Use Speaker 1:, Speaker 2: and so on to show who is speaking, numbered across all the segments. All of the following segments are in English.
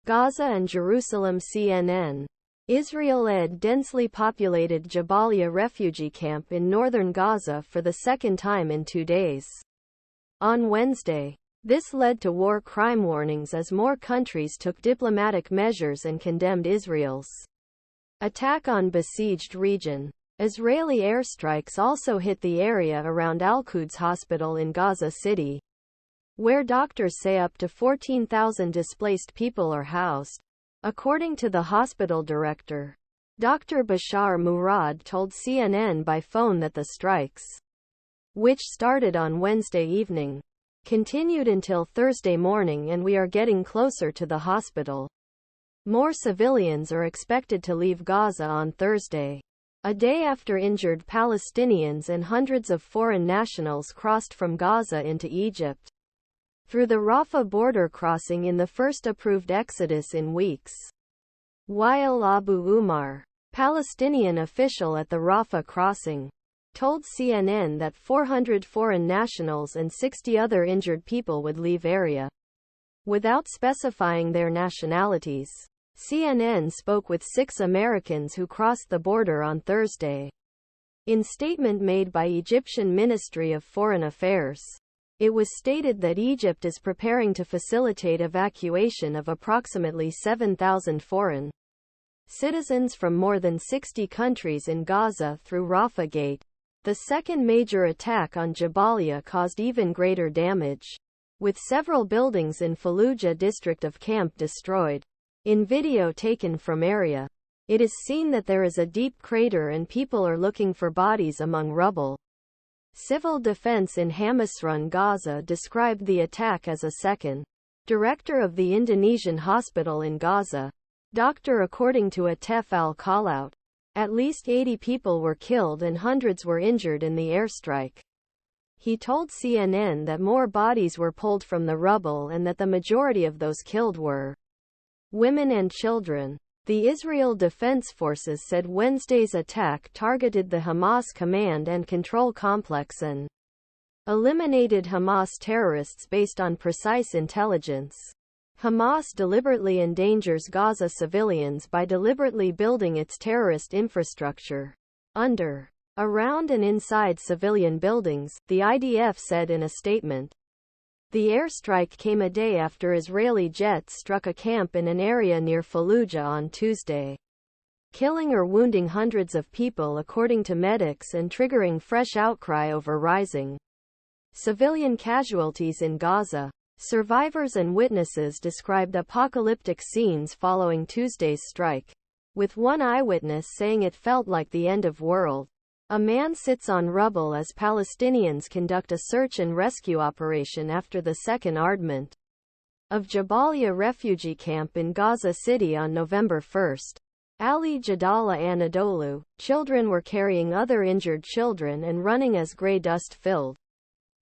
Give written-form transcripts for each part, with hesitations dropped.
Speaker 1: Gaza and Jerusalem. CNN. Israel-led densely populated Jabalya refugee camp in northern Gaza for the second time in 2 days. On Wednesday, this led to war crime warnings as more countries took diplomatic measures and condemned Israel's attack on besieged region. Israeli airstrikes also hit the area around Al-Quds Hospital in Gaza City, where doctors say up to 14,000 displaced people are housed. According to the hospital director, Dr. Bashar Murad told CNN by phone that the strikes, which started on Wednesday evening, continued until Thursday morning, and we are getting closer to the hospital. More civilians are expected to leave Gaza on Thursday, a day after injured Palestinians and hundreds of foreign nationals crossed from Gaza into Egypt through the Rafah border crossing in the first approved exodus in weeks. Wael Abu Umar, Palestinian official at the Rafah crossing, told CNN that 400 foreign nationals and 60 other injured people would leave area without specifying their nationalities. CNN spoke with 6 Americans who crossed the border on Thursday. In statement made by Egyptian Ministry of Foreign Affairs, it was stated that Egypt is preparing to facilitate evacuation of approximately 7,000 foreign citizens from more than 60 countries in Gaza through Rafah Gate. The second major attack on Jabalya caused even greater damage, with several buildings in Fallujah district of camp destroyed. In video taken from area, it is seen that there is a deep crater and people are looking for bodies among rubble. Civil Defense in Hamas-run Gaza described the attack as a second. Director of the Indonesian hospital in Gaza, doctor according to a Tef al-Khallout, at least 80 people were killed and hundreds were injured in the airstrike. He told CNN that more bodies were pulled from the rubble and that the majority of those killed were women and children. The Israel Defense Forces said Wednesday's attack targeted the Hamas command and control complex and eliminated Hamas terrorists based on precise intelligence. Hamas deliberately endangers Gaza civilians by deliberately building its terrorist infrastructure under, around and inside civilian buildings, the IDF said in a statement. The airstrike came a day after Israeli jets struck a camp in an area near Fallujah on Tuesday, killing or wounding hundreds of people according to medics and triggering fresh outcry over rising civilian casualties in Gaza. Survivors and witnesses described apocalyptic scenes following Tuesday's strike, with one eyewitness saying it felt like the end of world. A man sits on rubble as Palestinians conduct a search and rescue operation after the second bombardment of Jabalya refugee camp in Gaza City on November 1. Ali Jadala Anadolu, children were carrying other injured children and running as gray dust filled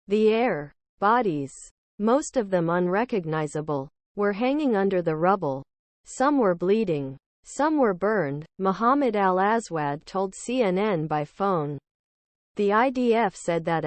Speaker 1: the air. Bodies, most of them unrecognizable, were hanging under the rubble. Some were bleeding. Some were burned, Mohammed Al-Aswad told CNN by phone. The IDF said that